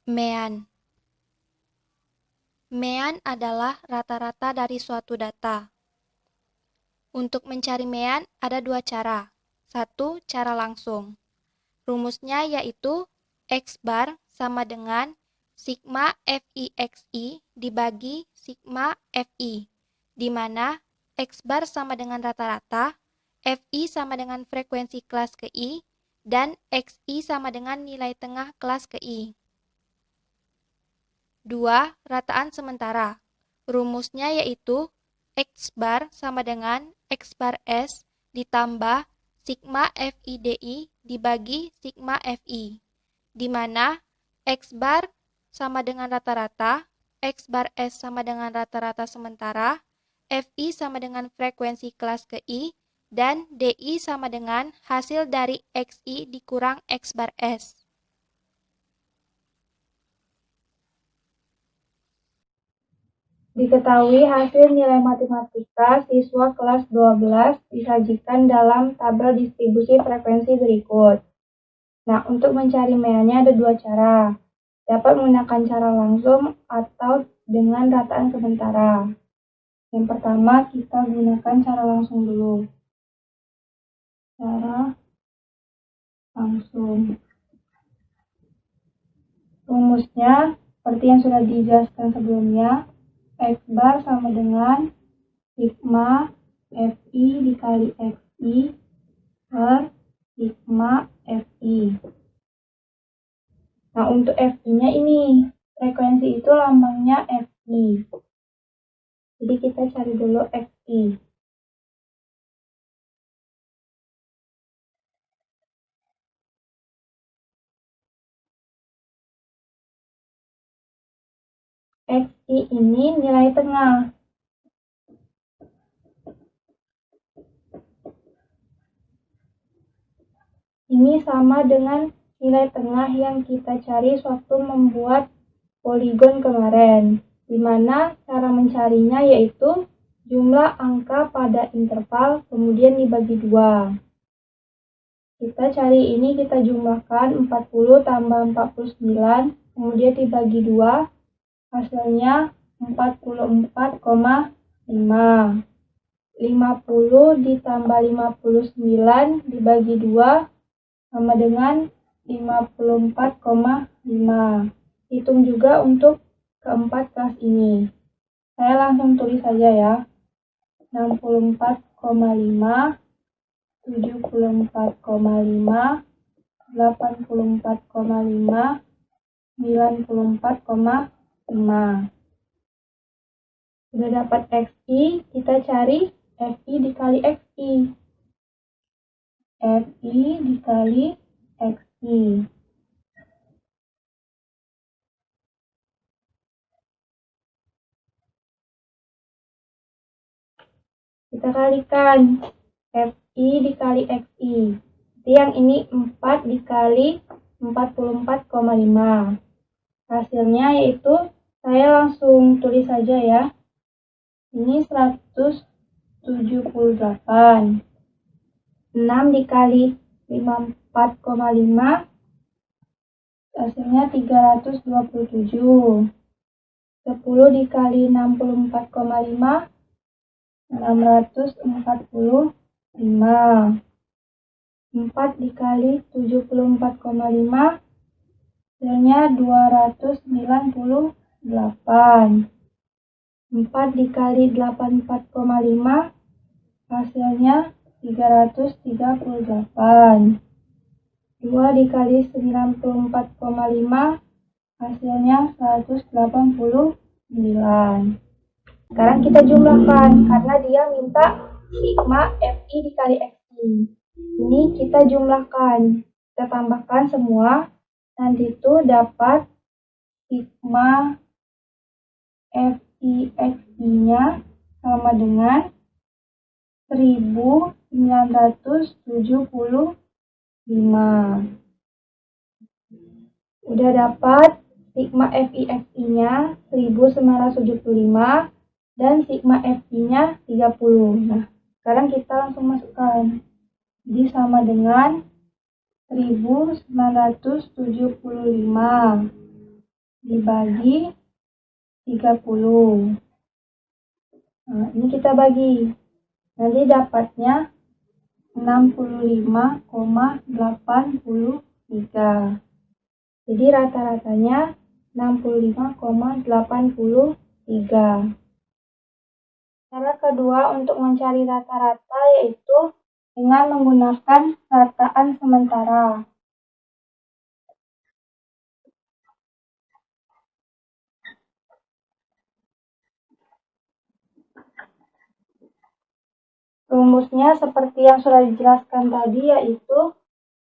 Mean. Mean adalah rata-rata dari suatu data. Untuk mencari mean ada dua cara. Satu, cara langsung. Rumusnya yaitu X bar sama dengan sigma FIXI dibagi sigma FI, di mana X bar sama dengan rata-rata, FI sama dengan frekuensi kelas ke I, dan XI sama dengan nilai tengah kelas ke I. 2. Rataan sementara. Rumusnya yaitu X bar sama dengan X bar S ditambah sigma FIDI dibagi sigma FI, di mana X bar sama dengan rata-rata, X bar S sama dengan rata-rata sementara, FI sama dengan frekuensi kelas ke I, dan DI sama dengan hasil dari XI dikurang X bar S. Diketahui hasil nilai matematika siswa kelas 12 disajikan dalam tabel distribusi frekuensi berikut. Nah, untuk mencari meannya ada dua cara. Dapat menggunakan cara langsung atau dengan rataan sementara. Yang pertama, kita gunakan cara langsung dulu. Cara langsung. Rumusnya, seperti yang sudah dijelaskan sebelumnya, X bar sama dengan sigma FI dikali XI per sigma FI. Nah, untuk FI-nya ini, frekuensi itu lambangnya FI. Jadi kita cari dulu FI. XI ini nilai tengah. Ini sama dengan nilai tengah yang kita cari sewaktu membuat poligon kemarin, di mana cara mencarinya yaitu jumlah angka pada interval kemudian dibagi 2. Kita cari ini, kita jumlahkan 40 tambah 49, kemudian dibagi 2, hasilnya 44,5. 50 ditambah 59 dibagi 2 sama dengan 54,5. Hitung juga untuk keempat kelas ini. Saya langsung tulis saja ya. 64,5, 74,5, 84,5, 94,5. Sudah dapat XI, kita cari FI dikali XI. FI dikali XI. Kita kalikan FI dikali XI. Jadi yang ini 4 dikali 44,5. Hasilnya yaitu, saya langsung tulis saja ya. Ini 178. 6 dikali 54,5, hasilnya 327. 10 dikali 64,5, 645. 4 dikali 74,5, hasilnya 298. 4 dikali 84,5, hasilnya 338. 2 dikali 94,5, hasilnya 189. Sekarang kita jumlahkan, karena dia minta sigma FI dikali XI. Ini kita jumlahkan, kita tambahkan semua, nanti itu dapat sigma FI XI-nya sama dengan 1975. Udah dapat sigma FIXI-nya 1975 dan sigma FI-nya 30. Nah, sekarang kita langsung masukkan. Jadi sama dengan 1975 dibagi 30. Nah, ini kita bagi. Nanti dapatnya 65,83. Jadi rata-ratanya 65,83. Cara kedua untuk mencari rata-rata yaitu dengan menggunakan rataan sementara. Rumusnya seperti yang sudah dijelaskan tadi, yaitu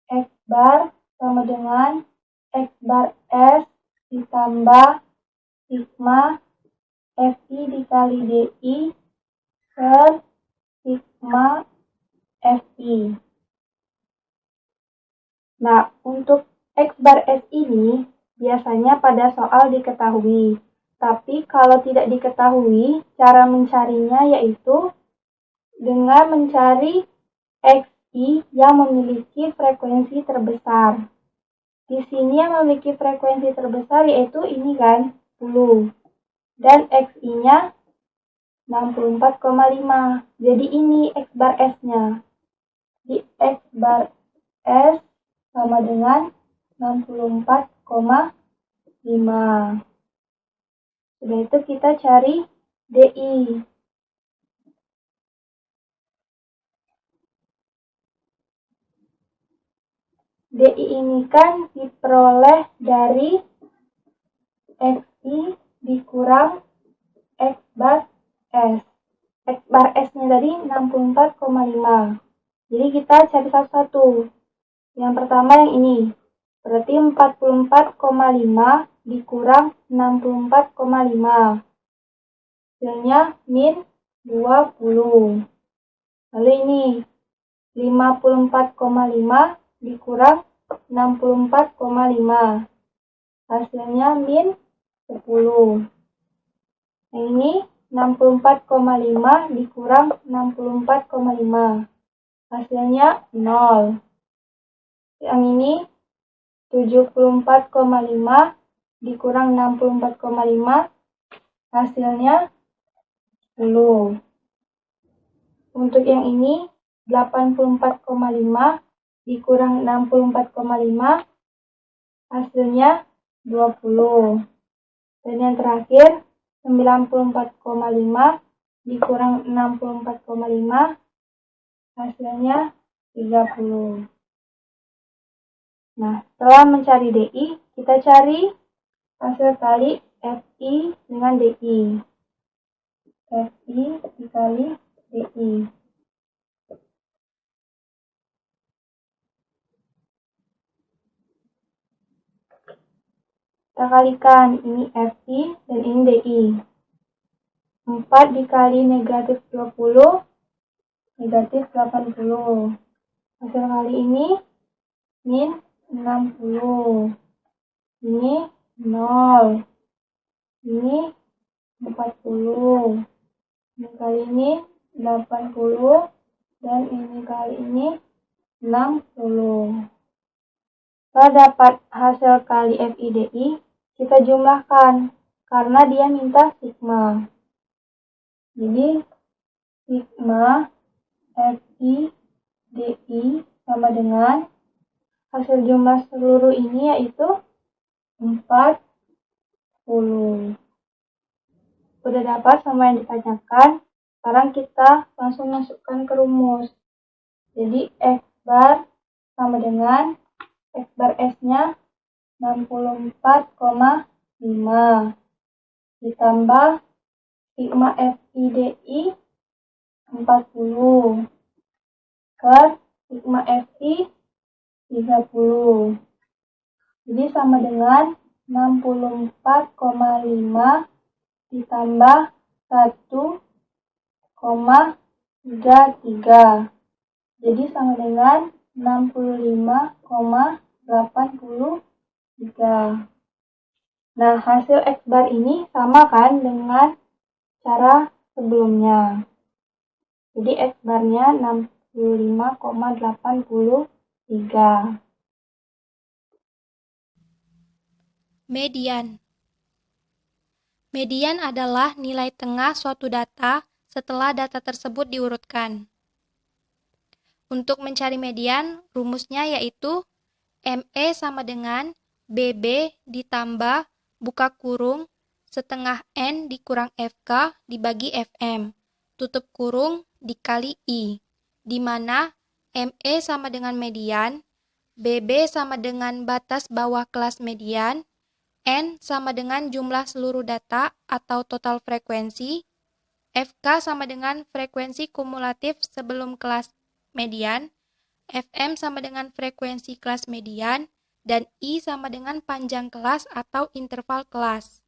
X bar sama dengan X bar S ditambah sigma FI dikali DI per sigma FI. Nah, untuk X bar S ini biasanya pada soal diketahui. Tapi kalau tidak diketahui, cara mencarinya yaitu dengan mencari XI yang memiliki frekuensi terbesar. Di sini yang memiliki frekuensi terbesar yaitu ini kan, 10. Dan XI-nya 64,5. Jadi ini X bar S-nya. Di X bar S sama dengan 64,5. Sudah itu kita cari DI. DI ini kan diperoleh dari XI dikurang X bar S. X bar S-nya tadi 64,5. Jadi kita cari satu-satu. Yang pertama yang ini. Berarti 44,5 dikurang 64,5. Hasilnya min 20. Lalu ini 54,5 dikurang 64,5. Hasilnya min 10. Yang ini 64,5 dikurang 64,5. Hasilnya 0. Yang ini 74,5 dikurang 64,5. Hasilnya 10. Untuk yang ini 84,5 dikurang 64,5. Hasilnya 20. Dan yang terakhir 94,5 dikurang 64,5. Hasilnya 30. Nah, setelah mencari DI, kita cari hasil kali FI dengan DI. FI dikali DI. Kita kalikan, ini FI dan ini DI. 4 dikali negatif 20, negatif 80. Hasil kali ini min 60. Ini 0. Ini 40. Ini kali ini 80. Dan ini kali ini 60. Setelah dapat hasil kali FIDI, kita jumlahkan karena dia minta sigma. Jadi sigma FIDI sama dengan hasil jumlah seluruh ini yaitu 40. Udah dapat sama yang ditanyakan. Sekarang kita langsung masukkan ke rumus. Jadi X bar sama dengan X bar S-nya 64,5 ditambah sigma FIDI 40 ke sigma FI 30. Jadi sama dengan 64,5 ditambah 1,33. Jadi sama dengan 65,83. Nah, hasil X bar ini sama kan dengan cara sebelumnya. Jadi X barnya 65,83. Median. Median adalah nilai tengah suatu data setelah data tersebut diurutkan. Untuk mencari median, rumusnya yaitu ME sama dengan BB ditambah buka kurung setengah N dikurang FK dibagi FM, tutup kurung dikali I, di mana ME sama dengan median, BB sama dengan batas bawah kelas median, N sama dengan jumlah seluruh data atau total frekuensi, FK sama dengan frekuensi kumulatif sebelum kelas median, FM sama dengan frekuensi kelas median, dan I sama dengan panjang kelas atau interval kelas.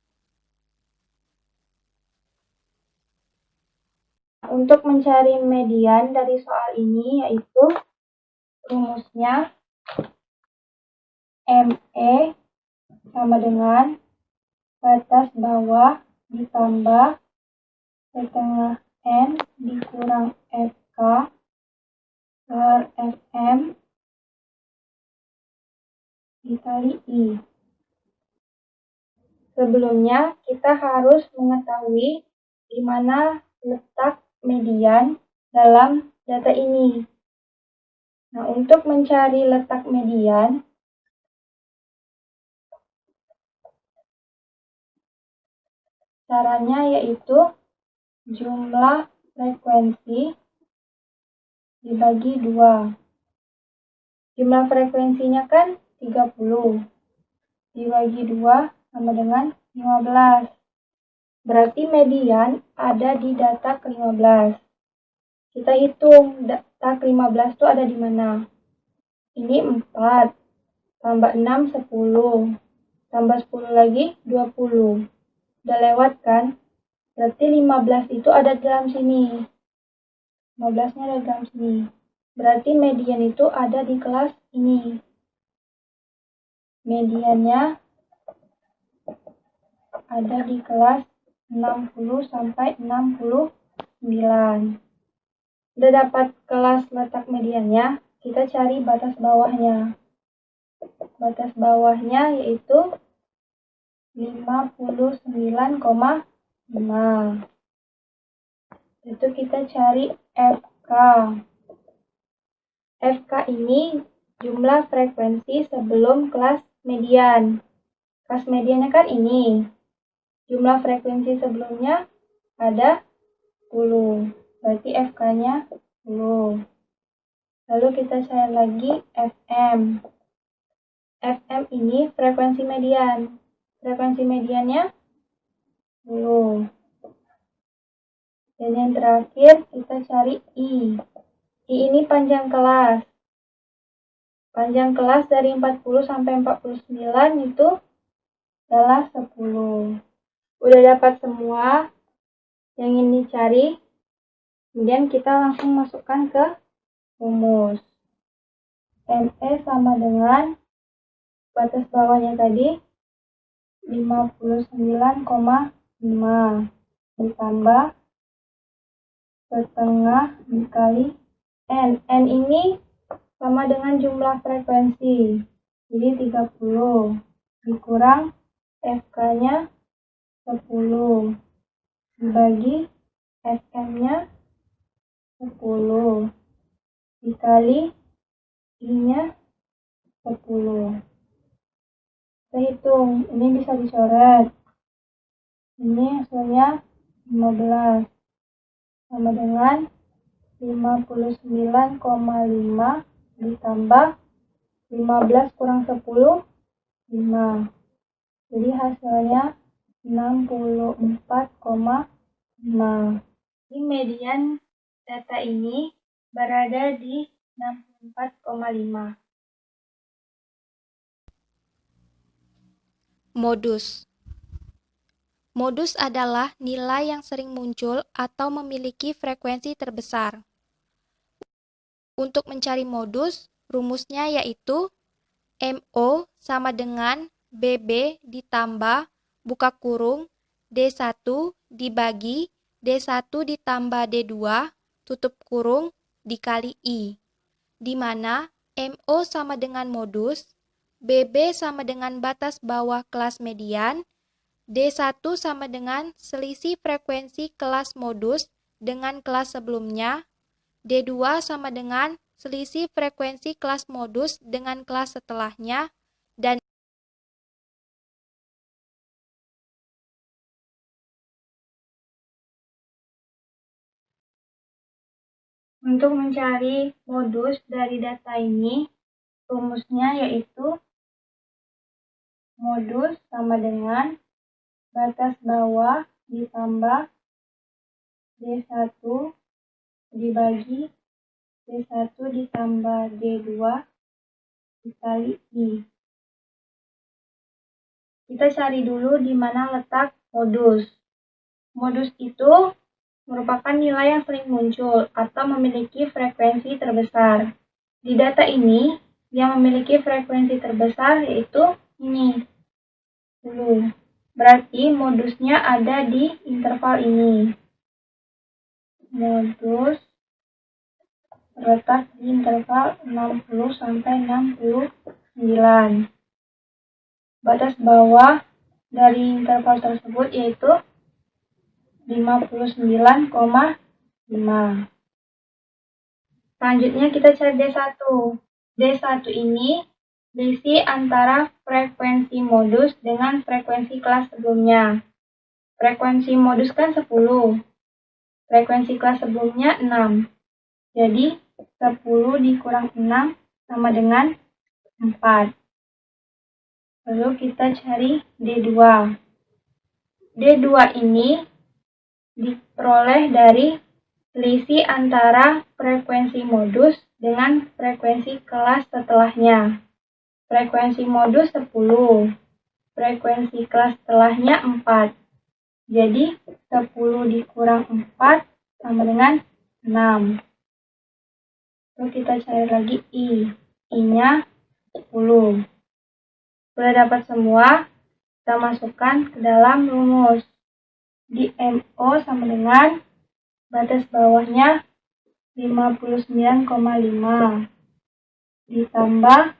Untuk mencari median dari soal ini yaitu rumusnya ME sama dengan batas bawah ditambah setengah N dikurang FK per FM dikali I. Sebelumnya, kita harus mengetahui di mana letak median dalam data ini. Nah, untuk mencari letak median, caranya yaitu jumlah frekuensi dibagi 2. Jumlah frekuensinya kan 30. Dibagi 2 sama dengan 15. Berarti median ada di data ke-15. Kita hitung data ke-15 itu ada di mana. Ini 4. Tambah 6, 10. Tambah 10 lagi, 20. Udah lewat kan? Berarti 15 itu ada di dalam sini. 15-nya ada di dalam sini. Berarti median itu ada di kelas ini. Mediannya ada di kelas 60 sampai 69. Udah dapat kelas letak mediannya, kita cari batas bawahnya. Batas bawahnya yaitu 59,5. Itu kita cari FK. FK ini jumlah frekuensi sebelum kelas median. Kelas mediannya kan ini. Jumlah frekuensi sebelumnya ada 10. Berarti FK-nya 10. Lalu kita cari lagi FM. FM ini frekuensi median. Frekuensi mediannya 10. Dan yang terakhir kita cari I. I ini panjang kelas. Panjang kelas dari 40 sampai 49 itu adalah 10. Udah dapat semua yang ingin dicari. Kemudian kita langsung masukkan ke rumus. ME sama dengan batas bawahnya tadi 59,5 ditambah setengah dikali N. N ini sama dengan jumlah frekuensi. Jadi 30 dikurang FK-nya 10 dibagi FM-nya 10 dikali I-nya 10. Kita hitung, ini bisa dicoret. Ini hasilnya 15 sama dengan 59,5 ditambah 15 kurang 10, 5. Jadi hasilnya 64,5. Di median data ini berada di 64,5. Modus. Modus adalah nilai yang sering muncul atau memiliki frekuensi terbesar. Untuk mencari modus, rumusnya yaitu MO sama dengan BB ditambah buka kurung D1 dibagi D1 ditambah D2 tutup kurung dikali I, di mana MO sama dengan modus, BB sama dengan batas bawah kelas median, D1 sama dengan selisih frekuensi kelas modus dengan kelas sebelumnya. D2 sama dengan selisih frekuensi kelas modus dengan kelas setelahnya. Dan untuk mencari modus dari data ini, rumusnya yaitu modus sama dengan batas bawah ditambah D1 dibagi D1 ditambah D2 dikali I. Kita cari dulu di mana letak modus. Modus itu merupakan nilai yang sering muncul atau memiliki frekuensi terbesar. Di data ini, yang memiliki frekuensi terbesar yaitu ini, 10. Berarti modusnya ada di interval ini. Modus terletak di interval 60 sampai 69. Batas bawah dari interval tersebut yaitu 59,5. Selanjutnya kita cari D1. D1 ini selisih antara frekuensi modus dengan frekuensi kelas sebelumnya. Frekuensi modus kan 10. Frekuensi kelas sebelumnya 6. Jadi 10 dikurang 6 sama dengan 4. Lalu kita cari D2. D2 ini diperoleh dari selisih antara frekuensi modus dengan frekuensi kelas setelahnya. Frekuensi modus 10, frekuensi kelas setelahnya 4. Jadi 10 dikurang 4 sama dengan 6. Lalu kita cari lagi I. I-nya 10. Sudah dapat semua, kita masukkan ke dalam rumus. Di MO sama dengan batas bawahnya 59,5 ditambah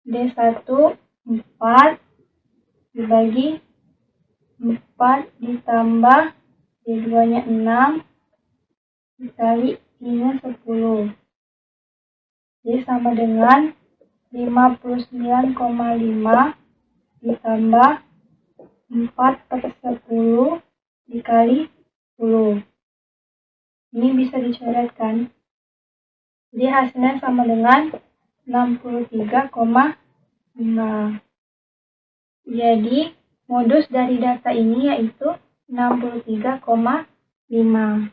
D1 4 dibagi 4 ditambah D2-nya 6 dikali I-nya 10. Jadi sama dengan 59,5 ditambah 4/10 dikali 10. Ini bisa dicoretkan. Jadi hasilnya sama dengan 63,5. Jadi modus dari data ini yaitu 63,5.